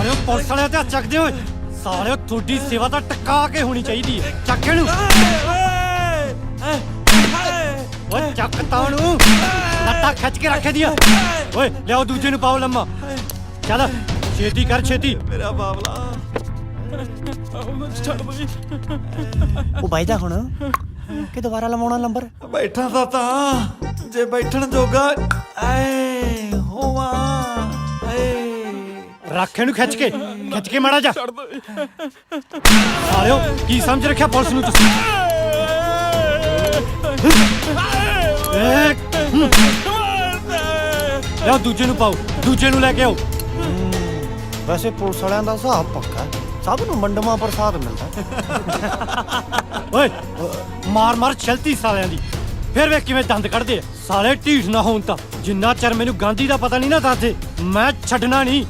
ਸਾਲਿਓ police ਵਾਲਿਆਂ ਤੇ ਹੱਥ ਚੱਕਦੇ ਓਏ ਸਾਲਿਓ ਤੁਹਾਡੀ ਸੇਵਾ ਤਾਂ ਟਿਕਾ ਕੇ ਹੋਣੀ ਚਾਹੀਦੀ ਹੈ ਚੱਕ ਇਹਨੂੰ ਓਏ ਚੱਕ ਤਾਂ ਉਹਨੂੰ ਲੱਤਾਂ ਖਿੱਚ ਕੇ ਰੱਖੇ ਦੀਆਂ ਓਏ ਲਿਆਓ ਦੂਜੇ ਨੂੰ ਪਾਓ ਲੰਮਾ ਚੱਲ ਛੇਤੀ ਕਰ ਛੇਤੀ ਮੇਰਾ ਬਾਬਲਾ ਉਹ ਬਾਈਦਾ ਹੁਣ ਕਿ ਦੁਬਾਰਾ ਲਵਾਉਣਾ ਨੰਬਰ ਬੈਠਾ ਤਾਂ ਜੇ ਬੈਠਣ ਜੋਗਾ ਐ ਹੋਵਾ ਐ ਰੱਖ ਇਹਨੂੰ ਖਿੱਚ ਕੇ ਮਾੜਾ ਜਾ ਸਾਲਿਓ ਕੀ ਸਮਝ ਰੱਖਿਆ ਪੁਲਿਸ ਨੂੰ ਤੁਸੀਂ ਲਿਆਓ ਦੂਜੇ ਨੂੰ ਪਾਓ ਦੂਜੇ ਨੂੰ ਲੈ ਕੇ ਆਓ ਵੈਸੇ ਪੁਲਿਸ ਵਾਲਿਆਂ ਦਾ ਹਿਸਾਬ ਪੱਕਾ ਸਭ ਨੂੰ ਮੰਡਮਾ ਪ੍ਰਸਾਦ ਮਿਲਦਾ ਓਏ ਮਾਰ ਛਲਤੀ ਸਾਲਿਆਂ ਦੀ ਫਿਰ ਵੇਖ ਕਿਵੇਂ ਦੰਦ ਕੱਢਦੇ ਆ ਸਾਲੇ ਢੀਠ ਨਾ ਹੋਣ ਤਾਂ ਜਿੰਨਾ ਚਿਰ ਮੈਨੂੰ ਗਾਂਧੀ ਦਾ ਪਤਾ ਨਹੀਂ ਨਾ ਦੱਸਦੇ ਮੈਂ ਛੱਡਣਾ ਨਹੀਂ